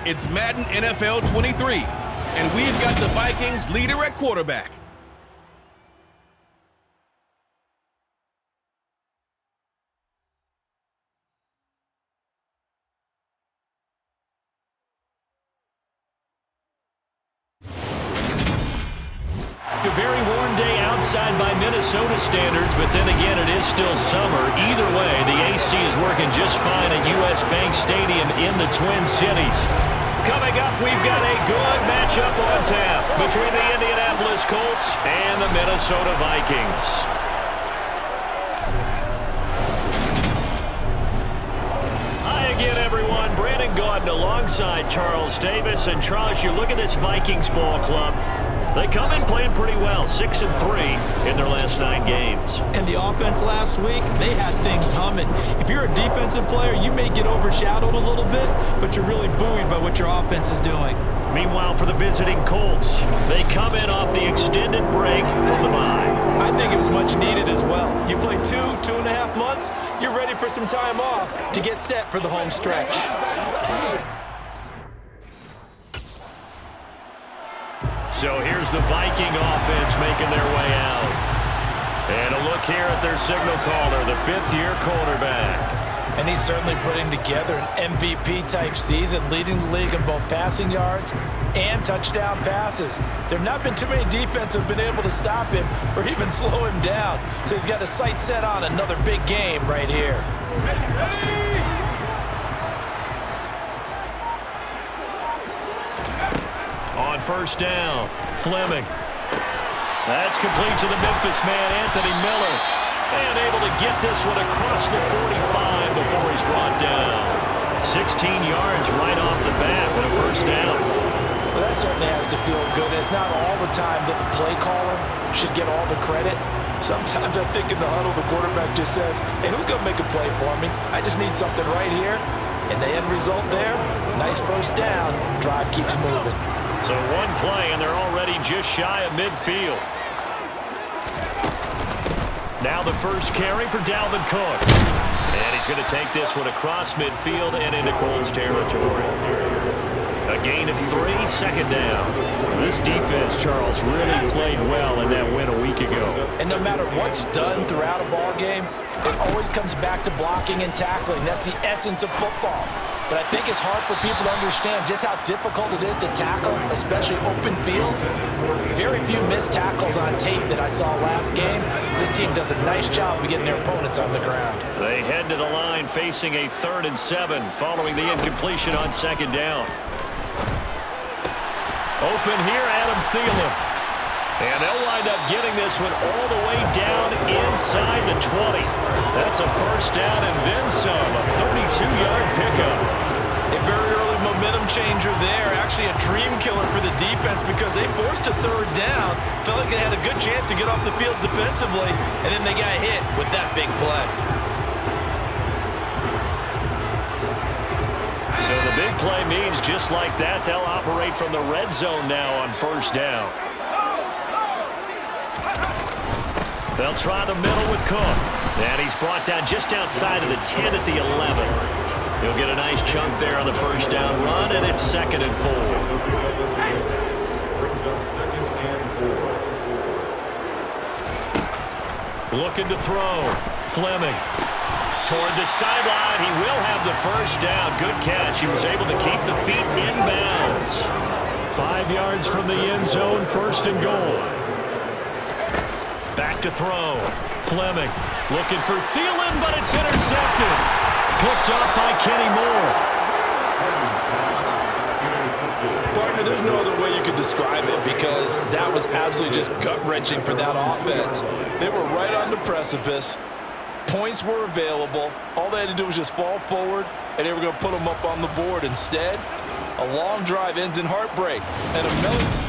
It's Madden NFL 23, and we've got the Vikings leader at quarterback. A very warm day outside by Minnesota standards, but then again, it is still summer. Either way, the AC is working just fine at U.S. Bank Stadium in the Twin Cities. Coming up, we've got a good matchup on tap between the Indianapolis Colts and the Minnesota Vikings. Hi again, everyone. Brandon Gaudin alongside Charles Davis. And Charles, you look at this Vikings ball club. They come in playing pretty well, 6-3 in their last 9 games. And the offense last week, they had things humming. If you're a defensive player, you may get overshadowed a little bit, but you're really buoyed by what your offense is doing. Meanwhile, for the visiting Colts, they come in off the extended break from the bye. I think it was much needed as well. You play 2.5 months, you're ready for some time off to get set for the home stretch. So here's the Viking offense making their way out. And a look here at their signal caller, the 5th-year quarterback. And he's certainly putting together an MVP-type season, leading the league in both passing yards and touchdown passes. There have not been too many defenses have been able to stop him or even slow him down. So he's got his sights set on another big game right here. On first down, Fleming. That's complete to the Memphis man, Anthony Miller. And able to get this one across the 45 before he's brought down. 16 yards right off the bat and a first down. Well, that certainly has to feel good. It's not all the time that the play caller should get all the credit. Sometimes I think in the huddle, the quarterback just says, hey, who's going to make a play for me? I just need something right here. And the end result there, nice first down. Drive keeps moving. So one play, and they're already just shy of midfield. Now the first carry for Dalvin Cook. And he's going to take this one across midfield and into Colts territory. A gain of 3, 2nd down. This defense, Charles, really played well in that win a week ago. And no matter what's done throughout a ball game, it always comes back to blocking and tackling. That's the essence of football. But I think it's hard for people to understand just how difficult it is to tackle, especially open field. Very few missed tackles on tape that I saw last game. This team does a nice job of getting their opponents on the ground. They head to the line facing a 3rd and 7 following the incompletion on 2nd down. Open here, Adam Thielen. And they'll wind up getting this one all the way down inside the 20. That's a first down and then some, a 32-yard pickup. A very early momentum changer there. Actually a dream killer for the defense because they forced a 3rd down. Felt like they had a good chance to get off the field defensively, and then they got hit with that big play. So the big play means just like that, they'll operate from the red zone now on first down. They'll try the middle with Cook. And he's brought down just outside of the 10 at the 11. He'll get a nice chunk there on the first down run, and it's 2nd and 4. Looking to throw. Fleming. Toward the sideline. He will have the first down. Good catch. He was able to keep the feet inbounds. 5 yards from the end zone, 1st and goal. Back to throw. Fleming looking for Thielen, but it's intercepted. Picked off by Kenny Moore. Partner, there's no other way you could describe it because that was absolutely just gut-wrenching for that offense. They were right on the precipice. Points were available. All they had to do was just fall forward, and they were going to put them up on the board. Instead, a long drive ends in heartbreak. And a million...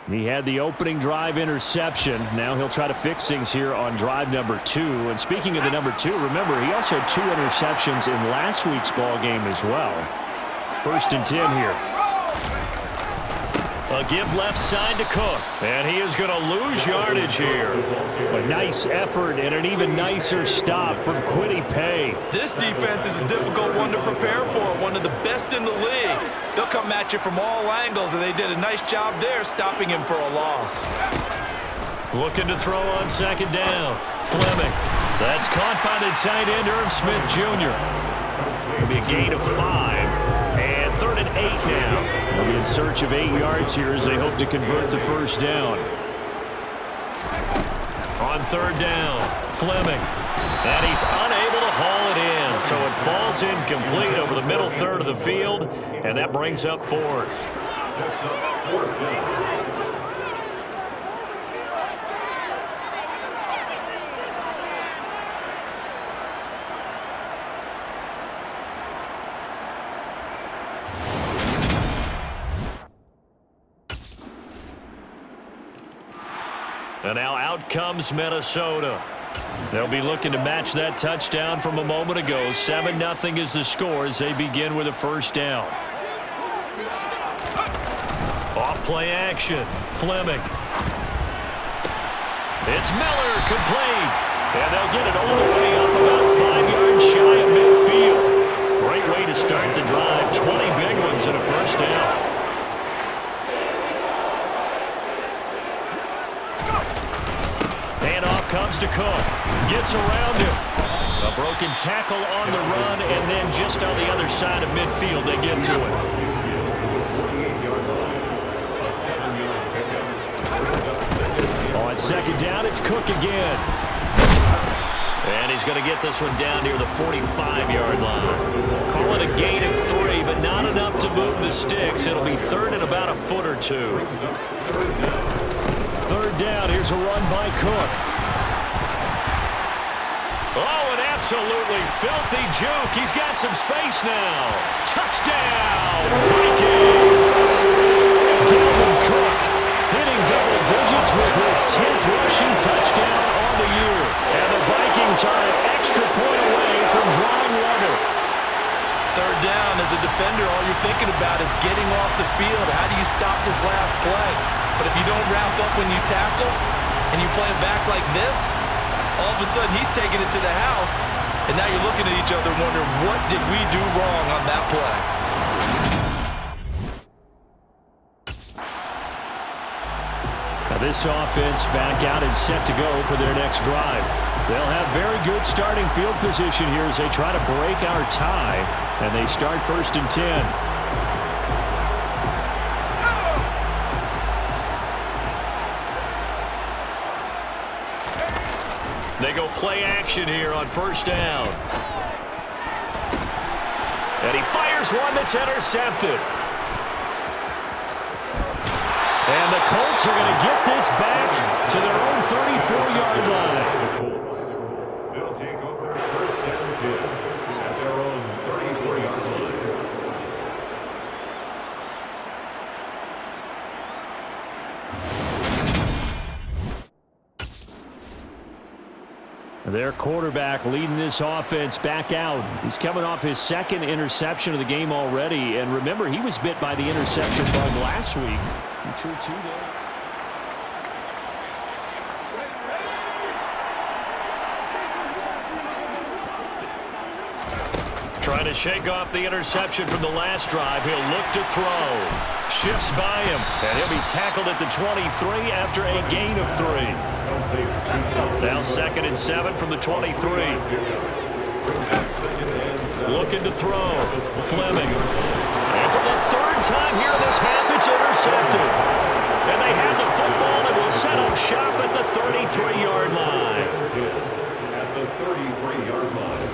He had the opening drive interception. Now he'll try to fix things here on drive number 2. And speaking of the number 2, remember, he also had 2 interceptions in last week's ball game as well. 1st and 10 here. A give left side to Cook. And he is going to lose yardage here. A nice effort and an even nicer stop from Kwity Paye. This defense is a difficult one to prepare for, one of the best in the league. They'll come at you from all angles, and they did a nice job there stopping him for a loss. Looking to throw on second down. Fleming. That's caught by the tight end, Irv Smith Jr. It'll be a gain of 5. And 3rd and 8 now. They'll be in search of 8 yards here as they hope to convert the first down. On 3rd down, Fleming. And he's unable to haul it in, so it falls incomplete over the middle third of the field, and that brings up 4th. And now out comes Minnesota. They'll be looking to match that touchdown from a moment ago. 7-0 is the score as they begin with a first down. Off play action. Fleming. It's Miller, complete. And they'll get it all the way up about 5 yards shy of midfield. Great way to start the drive. 20 big ones and a first down. Comes to Cook. Gets around him. A broken tackle on the run, and then just on the other side of midfield, they get to it. On second down, it's Cook again. And he's going to get this one down near the 45-yard line. Call it a gain of 3, but not enough to move the sticks. It'll be 3rd and about a foot or 2. 3rd down, here's a run by Cook. Oh, an absolutely filthy juke. He's got some space now. Touchdown, Vikings! Dalvin Cook hitting double digits with his 10th rushing touchdown on the year. And the Vikings are an extra point away from drawing level. 3rd down, as a defender, all you're thinking about is getting off the field. How do you stop this last play? But if you don't wrap up when you tackle and you play it back like this, all of a sudden, he's taking it to the house, and now you're looking at each other wondering, what did we do wrong on that play? Now this offense back out and set to go for their next drive. They'll have very good starting field position here as they try to break our tie, and they start 1st and 10. They go play action here on 1st down. And he fires one that's intercepted. And the Colts are going to get this back to their own 34-yard line. They'll take over 1st and 10 at their own 34-yard line. Their quarterback leading this offense back out. He's coming off his 2nd interception of the game already. And remember, he was bit by the interception bug last week. He threw 2 there. Trying to shake off the interception from the last drive. He'll look to throw. Shifts by him. And he'll be tackled at the 23 after a gain of 3. Now 2nd and 7 from the 23. Looking to throw. Fleming. And for the 3rd time here in this half, it's intercepted. And they have the football and will set up shop at the 33-yard line. At the 33-yard line.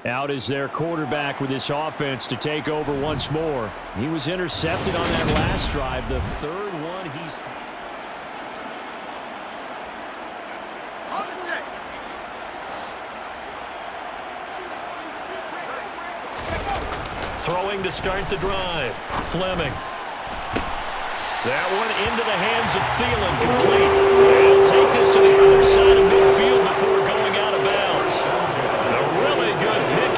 Out is their quarterback with this offense to take over once more. He was intercepted on that last drive, the 3rd one he's... Throwing to start the drive. Fleming. That one into the hands of Thielen, complete. They'll take this to the other side of midfield before going out of bounds. A really good pick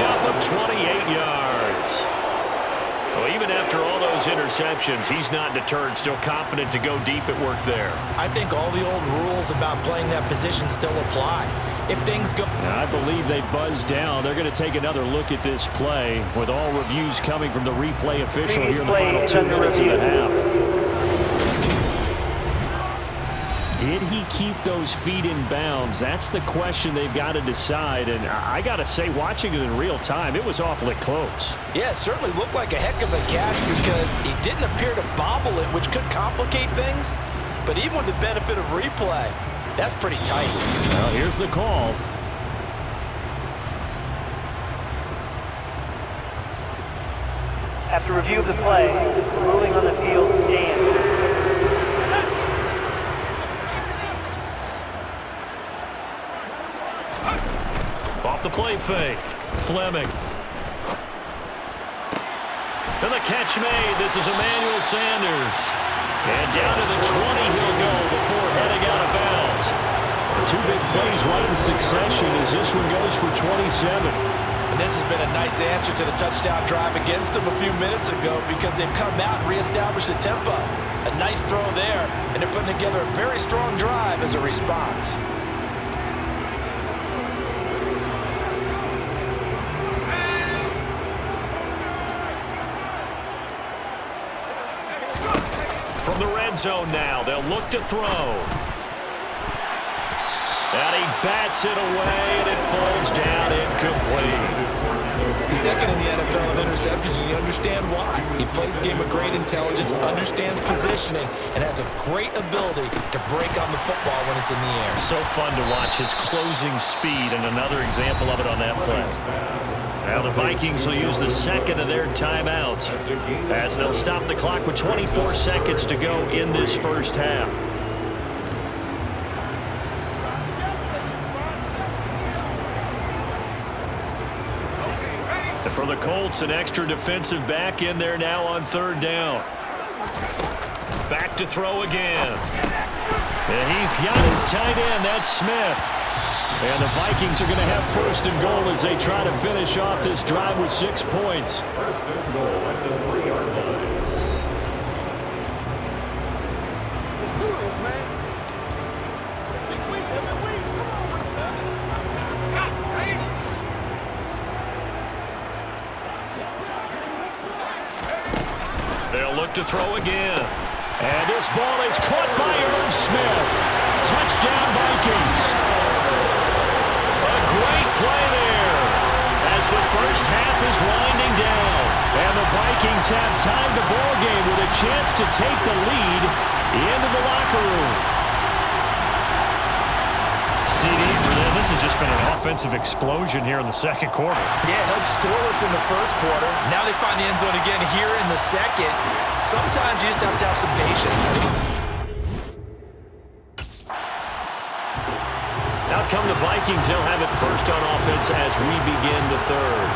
interceptions. He's not deterred, still confident to go deep at work there. I think all the old rules about playing that position still apply. If things go... I believe they buzzed down. They're going to take another look at this play with all reviews coming from the replay official here in the final 2 minutes of the half. Did he keep those feet in bounds? That's the question they've got to decide. And I got to say, watching it in real time, it was awfully close. Yeah, it certainly looked like a heck of a catch because he didn't appear to bobble it, which could complicate things. But even with the benefit of replay, that's pretty tight. Well, here's the call. After review of the play, the ruling on the field stands. Off the play fake. Fleming. And the catch made. This is Emmanuel Sanders. And down to the 20 he'll go before heading out of bounds. Two big plays right in succession as this one goes for 27. And this has been a nice answer to the touchdown drive against them a few minutes ago because they've come out and reestablished the tempo. A nice throw there, and they're putting together a very strong drive as a response. From the red zone now, they'll look to throw. And he bats it away, and it falls down incomplete. He's second in the NFL in interceptions, and you understand why. He plays a game of great intelligence, understands positioning, and has a great ability to break on the football when it's in the air. So fun to watch his closing speed, and another example of it on that play. Now the Vikings will use the second of their timeouts as they'll stop the clock with 24 seconds to go in this first half. For the Colts, an extra defensive back in there now on third down. Back to throw again. And he's got his tight end. That's Smith. And the Vikings are going to have first and goal as they try to finish off this drive with 6 points. First and goal at the 3-yard line. Let's do this, man. They'll look to throw again. And this ball is caught by Irv Smith. Touchdown, Vikings. A great play there as the first half is winding down. And the Vikings have tied the ball game with a chance to take the lead into the locker room. CD for them. This has just been an offensive explosion here in the second quarter. Yeah, held scoreless in the first quarter. Now they find the end zone again here in the second. Sometimes you just have to have some patience. Out come the Vikings. They'll have it first on offense as we begin the third.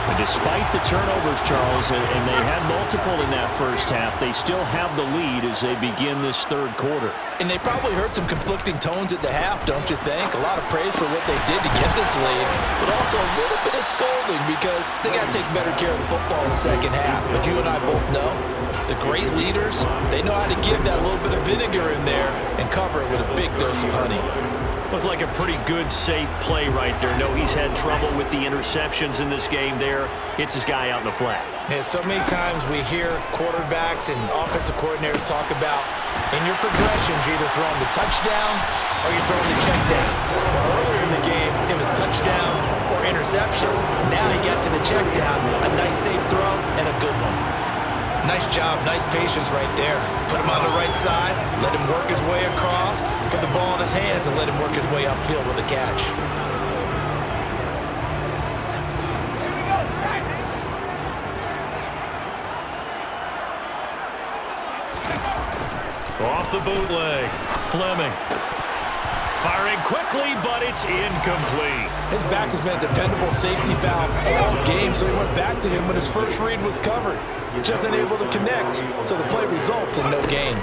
And despite the turnovers, Charles, and they had multiple in that first half, they still have the lead as they begin this third quarter. And they probably heard some conflicting tones at the half, don't you think? A lot of praise for what they did to get this lead, but also a little bit of scolding because they got to take better care of the football in the second half. But you and I both know the great leaders, they know how to give that little bit of vinegar in there and cover it with a big dose of honey. Looked like a pretty good, safe play right there. No, he's had trouble with the interceptions in this game there. Hits his guy out in the flat. Yeah, so many times we hear quarterbacks and offensive coordinators talk about in your progressions, you're either throwing the touchdown or you're throwing the check down. Well, earlier in the game, it was touchdown or interception. Now he got to the check down, a nice safe throw, and a good one. Nice job, nice patience right there. Put him on the right side, let him work his way across, put the ball in his hands, and let him work his way upfield with a catch. Off the bootleg, Fleming. Firing quickly, but it's incomplete. His back has been a dependable safety valve all game, so he went back to him when his first read was covered. Just unable to connect, so the play results in no gain.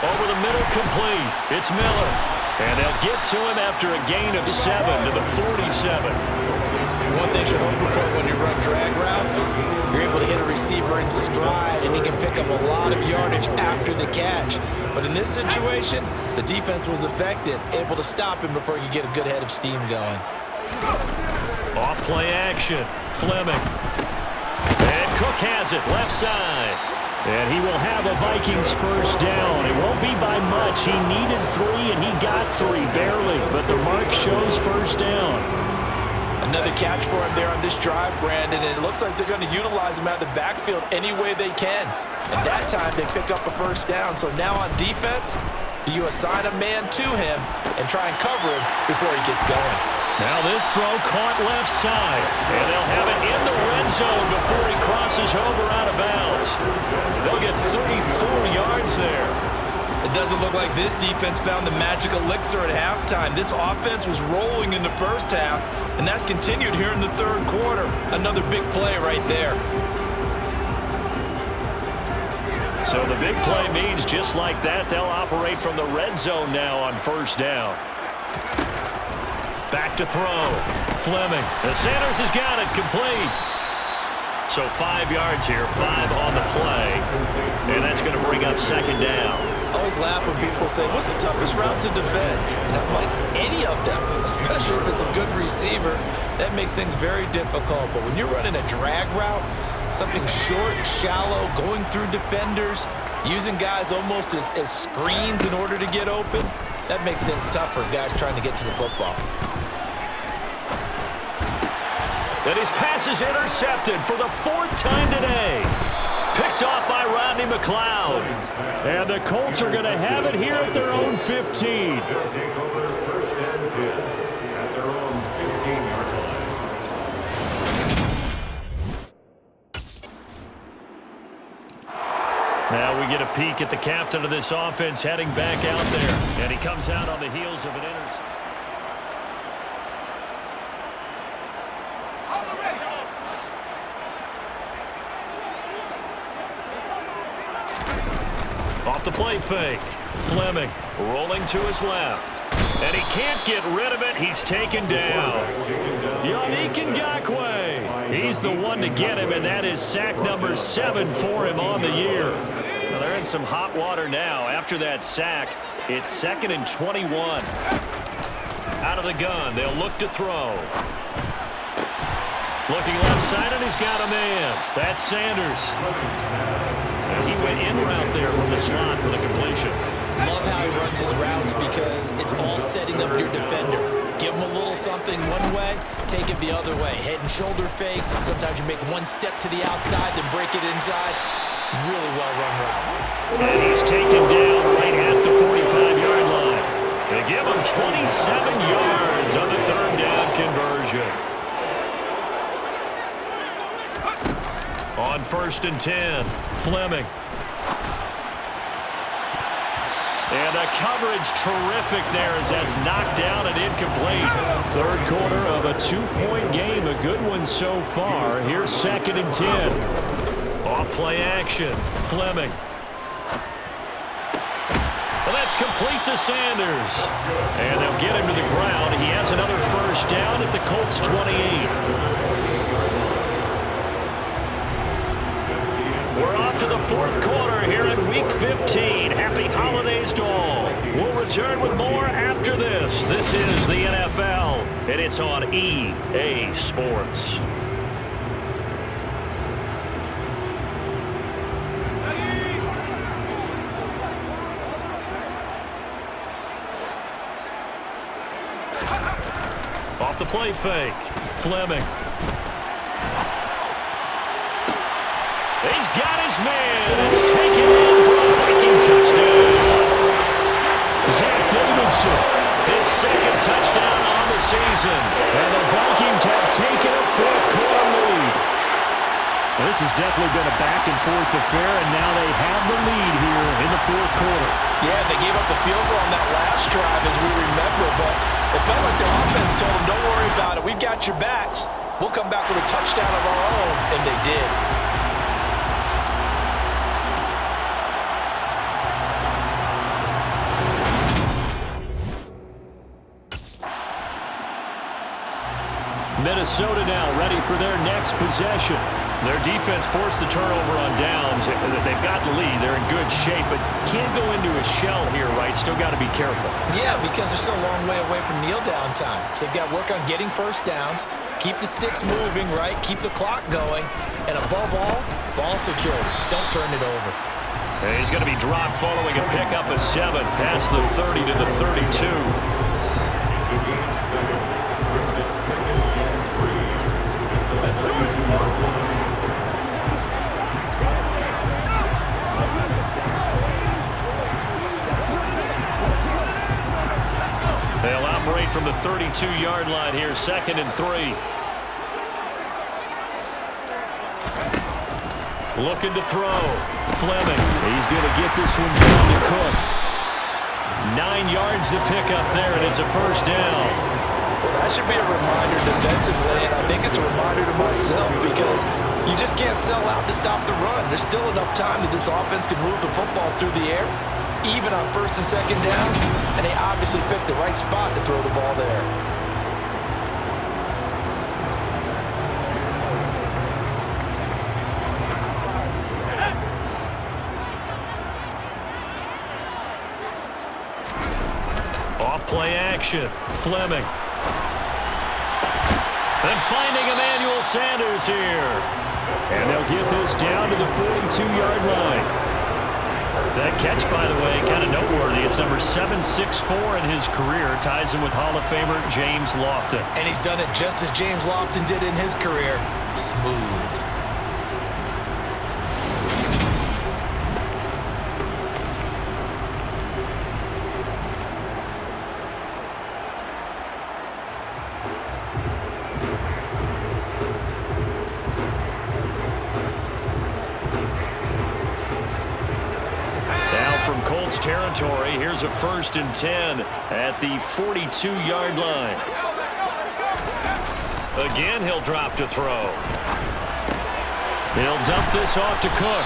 Over the middle, complete. It's Miller. And they'll get to him after a gain of 7 to the 47. One thing you're hoping for when you run drag routes, you're able to hit a receiver in stride, and he can pick up a lot of yardage after the catch. But in this situation, the defense was effective, able to stop him before he could get a good head of steam going. Off play action. Fleming. And Cook has it, left side. And he will have a Vikings first down. It won't be by much. He needed 3, and he got 3, barely. But the mark shows first down. Another catch for him there on this drive, Brandon, and it looks like they're going to utilize him out of the backfield any way they can. At that time, they pick up a first down. So now on defense, do you assign a man to him and try and cover him before he gets going? Now this throw caught left side, and they'll have it in the red zone before he crosses over out of bounds. They'll get 34 yards there. It doesn't look like this defense found the magic elixir at halftime. This offense was rolling in the first half, and that's continued here in the third quarter. Another big play right there. So the big play means just like that, they'll operate from the red zone now on first down. Back to throw. Fleming. And Sanders has got it complete. So 5 yards here, 5 on the play. And that's going to bring up second down. I always laugh when people say, what's the toughest route to defend? And I'm like, any of them, especially if it's a good receiver. That makes things very difficult. But when you're running a drag route, something short, shallow, going through defenders, using guys almost as screens in order to get open, that makes things tough for guys trying to get to the football. And his pass is intercepted for the 4th time today. Picked off by Rodney McLeod. And the Colts are going to have it here at their own 15. They'll take over first and 10 at their own 15-yard line. Now we get a peek at the captain of this offense heading back out there. And he comes out on the heels of an interception. Off the play fake. Fleming rolling to his left. And he can't get rid of it. He's taken down. Yannick Ngakoue. He's the one to get him, and that is sack number 7 for him on the year. Well, they're in some hot water now. After that sack, it's 2nd and 21. Out of the gun, they'll look to throw. Looking left side, and he's got a man. That's Sanders. And he went in route there from the slot for the completion. Love how he runs his routes because it's all setting up your defender. Give him a little something one way, take it the other way. Head and shoulder fake. Sometimes you make one step to the outside, then break it inside. Really well-run route. And he's taken down right at the 45-yard line. They give him 27 yards on the 3rd down conversion. On 1st and 10, Fleming. And the coverage terrific there as that's knocked down and incomplete. 3rd quarter of a 2-point game, a good one so far. Here's 2nd and 10. Off play action, Fleming. Well, that's complete to Sanders. And they'll get him to the ground. He has another first down at the Colts 28. We're off to the 4th quarter here in Week 15. Happy holidays to all. We'll return with more after this. This is the NFL, and it's on EA Sports. Off the play fake, Fleming. He's got his man. It's taken in for a Viking touchdown. Zach Davidson, his 2nd touchdown on the season. And the Vikings have taken a 4th quarter lead. Well, this has definitely been a back-and-forth affair, and now they have the lead here in the 4th quarter. Yeah, they gave up the field goal on that last drive, as we remember, but it felt like their offense told them, don't worry about it. We've got your backs. We'll come back with a touchdown of our own, and they did. Minnesota now ready for their next possession. Their defense forced the turnover on downs. They've got the lead. They're in good shape, but can't go into a shell here, right? Still got to be careful. Yeah, because they're still a long way away from kneel down time. So they've got to work on getting first downs, keep the sticks moving, right? Keep the clock going, and above all, ball security. Don't turn it over. And he's going to be dropped following a pickup of 7 past the 30 to the 32. 2 games, second. Brings up second and 3. At the 32-yard line. They'll operate from the 32-yard line here, 2nd and 3. Looking to throw. Fleming. He's going to get this one down to Cook. 9 yards to pick up there, and it's a first down. Well, that should be a reminder defensively, and I think it's a reminder to myself because you just can't sell out to stop the run. There's still enough time that this offense can move the football through the air, even on 1st and 2nd downs, and they obviously picked the right spot to throw the ball there. Off-play action. Fleming. And finding Emmanuel Sanders here. And they'll get this down to the 42-yard line. That catch, by the way, kind of noteworthy. It's number 764 in his career. Ties him with Hall of Famer James Lofton. And he's done it just as James Lofton did in his career. Smooth. Colts territory. Here's a 1st and 10 at the 42-yard line. Again, he'll drop to throw. He'll dump this off to Cook.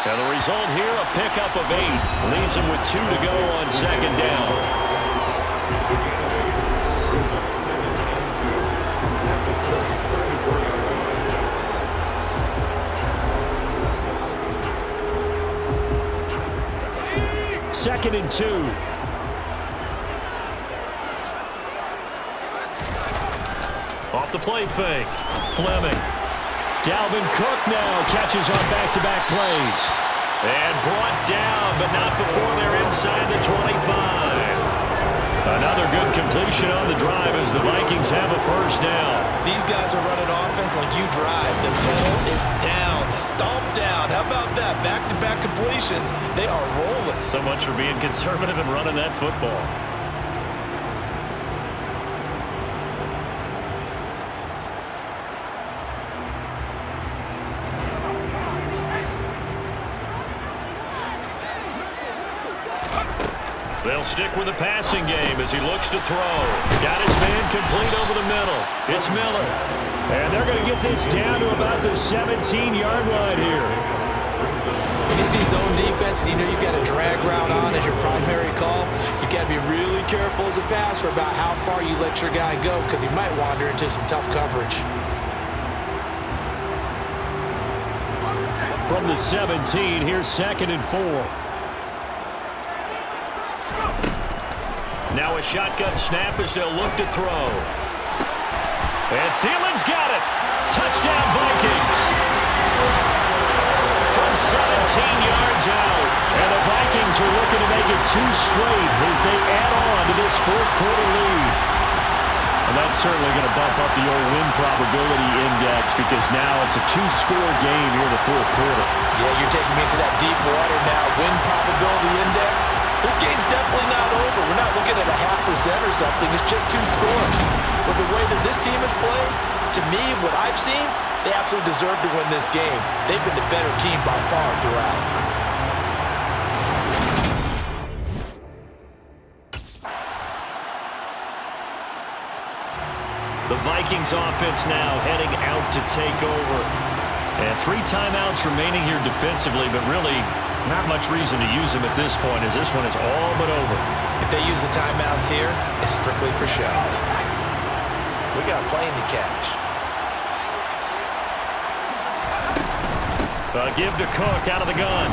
And the result here, a pickup of 8. Leaves him with 2 to go on 2nd down. Brings up 2nd and 2. At the Colts 34-yard line. 2nd and 2. Off the play fake. Fleming. Dalvin Cook now catches on back-to-back plays. And brought down, but not before they're inside the 25. Another good completion on the drive as the Vikings have a first down. These guys are running offense like you drive. The pedal is down, stomp down. How about that? Back-to-back completions. They are rolling. So much for being conservative and running that football. They'll stick with the passing game as he looks to throw. Got his man complete over the middle. It's Miller. And they're going to get this down to about the 17-yard line here. When you see zone defense and you know you've got a drag route on as your primary call, you've got to be really careful as a passer about how far you let your guy go because he might wander into some tough coverage. From the 17, here's 2nd and 4. Now a shotgun snap as they'll look to throw. And Thielen's got it. Touchdown, Vikings. From 17 yards out. And the Vikings are looking to make it 2 straight as they add on to this 4th quarter lead. And that's certainly going to bump up the old win probability index because now it's a 2-score game here in the 4th quarter. Yeah, you're taking me into that deep water now. Win probability index. This game's definitely not over. We're not looking at a 0.5% or something. It's just 2 scores. But the way that this team has played, to me, what I've seen, they absolutely deserve to win this game. They've been the better team by far throughout. The Vikings offense now heading out to take over. And 3 timeouts remaining here defensively, but really not much reason to use them at this point as this one is all but over. If they use the timeouts here, it's strictly for show. We got a plane to catch. A give to Cook out of the gun.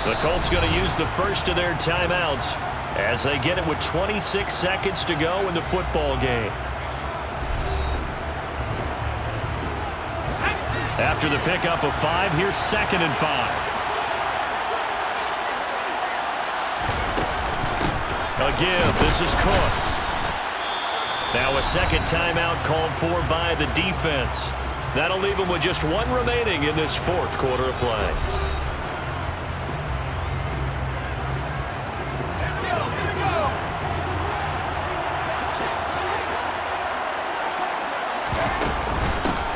The Colts going to use the first of their timeouts as they get it with 26 seconds to go in the football game. After the pickup of 5, here's 2nd and 5. A give. This is Cook. Now a second timeout called for by the defense. That'll leave them with just 1 remaining in this 4th quarter of play.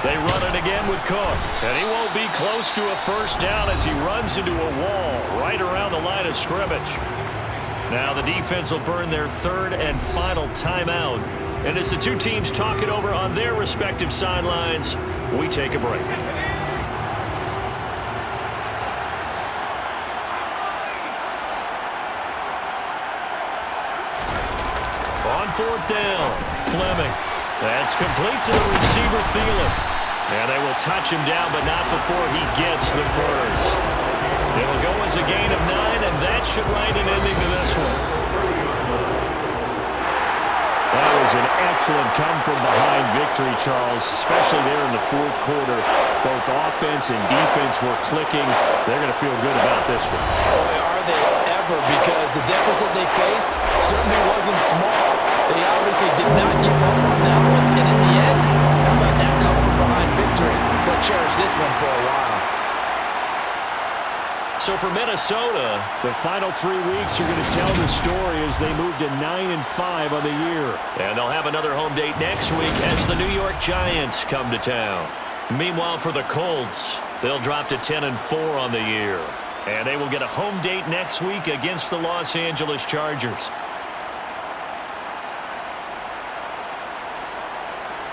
They run it again with Cook, and he won't be close to a first down as he runs into a wall right around the line of scrimmage. Now the defense will burn their 3rd and final timeout. And as the two teams talk it over on their respective sidelines, we take a break. On 4th down, Fleming. That's complete to the receiver, Thielen. And they will touch him down, but not before he gets the first. It'll go as a gain of 9, and that should write an ending to this one. That was an excellent come-from-behind victory, Charles, especially there in the 4th quarter. Both offense and defense were clicking. They're going to feel good about this one. Boy, are they ever, because the deficit they faced certainly wasn't small. They obviously did not give up on that one, and in the end, how about that come-from-behind victory? They'll cherish this one for a while. So for Minnesota, the final 3 weeks are going to tell the story as they move to 9-5 on the year. and they'll have another home date next week as the New York Giants come to town. Meanwhile, for the Colts, they'll drop to 10-4 on the year, and they will get a home date next week against the Los Angeles Chargers.